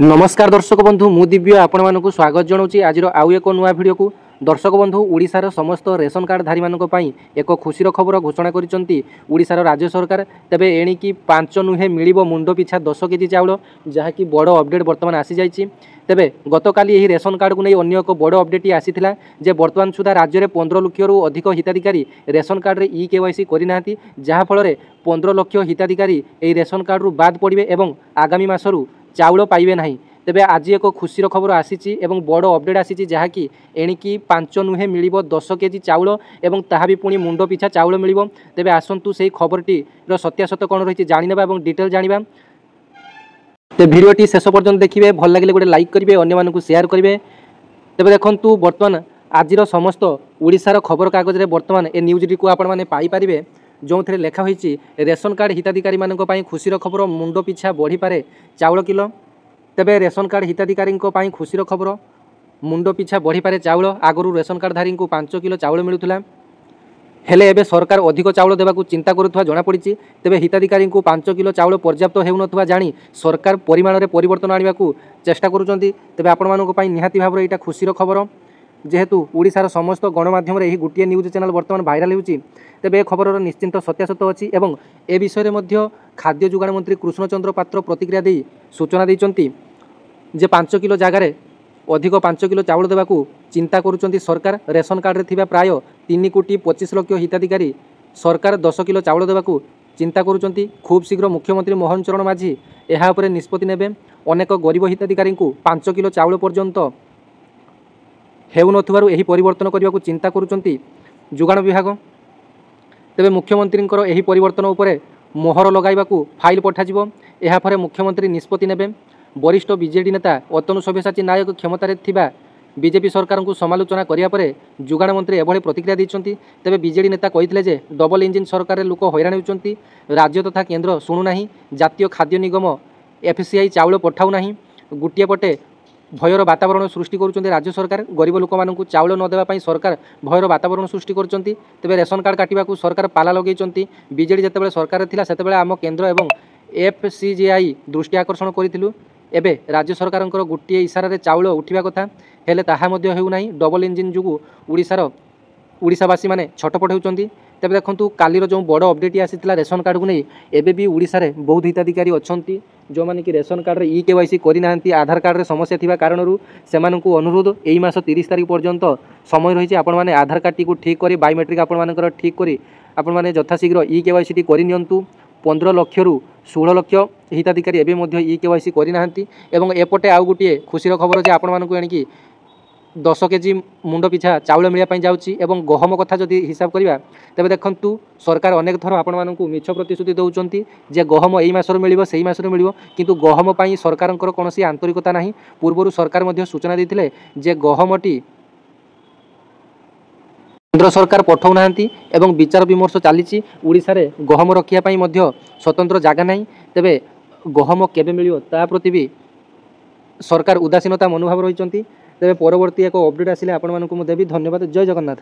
नमस्कार दर्शक बंधु मु दिव्य आपण मानक स्वागत जनाऊँगी आज आउ एक नुआ भिडियो को। दर्शक बंधु ओडिशार समस्त रेशन कार्ड धारी मानक पई एक खुशीर खबर घोषणा करिसंती ओडिशार राज्य सरकार। तेबे एणिकी 5 नुहे मिलिबो मुंडो पिछा 10 केजी चाउल, जहाँकि बड़ अपडेट बर्तमान आसी जाइछि। तेबे गतकाली यही रेशन कार्ड को नहीं अन्य एक बड़ अपडेट आसीथिला जे वर्तमान सुधा राज्य में 15 लाख रु अधिक हिताधिकारी रेशन कार्ड रे ई-केवाईसी करिना, जहाँ फल 15 लाख हिताधिकारी यही रेशन कार्ड रु बाद पड़े एवं आगामी मासरू चाउल पाइबे नहीं। तेबे आज एक खुशीर खबर आसी एवं बड़ अपडेट आसी जहाँकि एणिकी 5 नुहे मिलिबो 10 केजी चाउल एवं ताहा भी पुणी मुंडो पिछा चाउल मिलिबो। तेबे आसंतु सेही खबरटी सत्यासत्य कौन रही जानिनेबा एवं डिटेल जानिबा। तो भिडियोटी शेष पर्यंत देखिए, भल लगे गोटे लाइक करेंगे, अन्य मानक शेयर करेंगे। तेज देखु बर्तमान आज समस्त ओडिशार खबर कागज में बर्तमान ए न्यूज़टी को आपण मैंने पाइपर जो थे लिखाही रेशन कार्ड हिताधिकारी मानक खुशीर खबर मुंडो पिछा बढ़ी पारे चाउल किलो। तेबे रेशन कार्ड हिताधिकारी खुशीर खबर मुंडो पिछा बढ़ी पारे चाउल। आगरू रेशन कार्डधारी को 5 किलो चाउल मिलूला, हेले एबे सरकार अधिक चाउल देवाक चिंता करुवा जनापड़ी। तेबे हिताधिकारी को 5 किलो चाउल पर्याप्त होउनथुवा जानी सरकार परिमाण में परिवर्तन आने को चेष्टा करुचंती। तेबे आपण मानक पई निहाती भाव एटा खुशीर खबर, जेहेतु ओडिशार समस्त गणमाध्यम यही गोटे न्यूज चैनल बर्तमान भाइराल होउची। तेबे खबर निश्चिंत सत्यासत्य अच्छी एवं ए विषय में खाद्य जोगाण मंत्री कृष्णचंद्र पात्र प्रतिक्रिया दे सूचना देइचंती जे 5 किलो जगार अधिक 5 किलो चाउल देवाकू चिंता करुचंती सरकार। रेशन कार्ड रे थिबा प्राय 3,25 लाख हिताधिकारी सरकार 10 किलो चाउल देवाकू चिंता करुचंती। खूब शीघ्र मुख्यमंत्री मोहन चरण माझी एहा उपरे निष्पत्ति नेबे। अनेक गरीब हिताधिकारी को 5 किलो चाउल पर्यंत हेउनथुवारु एही परिवर्तन करने चिंता करुचंती जोगाण विभाग। तेबे मुख्यमंत्री एही परिवर्तन उपरे मोहर लगाइबाकू फाइल पठाजिबो। एहा परे मुख्यमंत्री निष्पत्ति नेबे। वरिष्ठ बीजेडी नेता अतनु सब्यसाची नायक क्षमतार थिबा बीजेपी सरकार को समालोचना करिया परे जोगाण मंत्री एभली प्रतिक्रिया दैछंती। तेबे बीजेडी नेता कहिथिले जे डबल इंजिन सरकार लोक हैरान होउछंती, राज्य तथा केंद्र शुणु नाही, जातीय खाद्य निगम एफसीआई चाउल पठाउ नाही। गुटिए पटे भयर वातावरण सृष्टि करुचंती राज्य सरकार। गरीब लोक मानकू चाउल न देवा पई सरकार भयर वातावरण सृष्टि करुचंती। तेबे रेशन कार्ड काटिबाकू सरकार पाला लगेइचंती। बीजेडी जेतेबेले सरकार थिला सेतेबेले आम केंद्र एवं एफसीजीआई दृष्टि आकर्षण करिथिलु। एबे राज्य सरकार गोटे इशारा रे चाउल उठिबा कथा, हेले ताहा मध्य हेउ नाही। डबल इंजिन जुगु ओडिशावासी माने छटपट होउचंती। तेबे देखंतु कालीर जो बड़ अपडेट आसीथिला रेशन कार्ड को नहीं, एबे भी ओडिशा रे बहुत हिताधिकारी अछंती जो माने कि रेशन कार्ड रे ई-केवाईसी करि नाहंती। आधार कार्ड रे समस्या थिबा कारणरू सेमानकु अनुरोध एई मास 30 तारिख पर्यंत समय रहिछि। आपण माने आधार कार्ड टी को ठीक करी बायोमेट्रिक आपण मानकर ठीक करी आपण माने यथाशीघ्र ई-केवाईसी टी करि नियंतु। 15 लाख रु 16 लाख हिताधिकारी एबे मध्य ई-केवाईसी करि नाहंती। एवं एपटे आउ गुटिए खुशीर खबर जे आपण मानकु एणिकी 10 केजी मुंड पिछा चाउल मिलवाई जाऊँगी। एवं गहम कथा जदि हिसाब करवा तेज देखु सरकार अनेक थर आपण मानक मिछ प्रतिश्रुति दौरान जे गहम यही मासर मिल से मासर मिल, किंतु गहम पर सरकार कौन आंतरिकता ना। पूर्वर सरकार सूचना देते जे गहमटी केंद्र सरकार पठाऊ ना एवं विचार विमर्श चली ओडिशा रे गहम रखापी स्वतंत्र जगह ना। तेबे गहम केबे मिलियो ता प्रति भी सरकार उदासीनता मनोभाव रही। तेबे परवर्ती एक अपडेट आसिले आपण मानकु देवी। धन्यवाद। जय जगन्नाथ।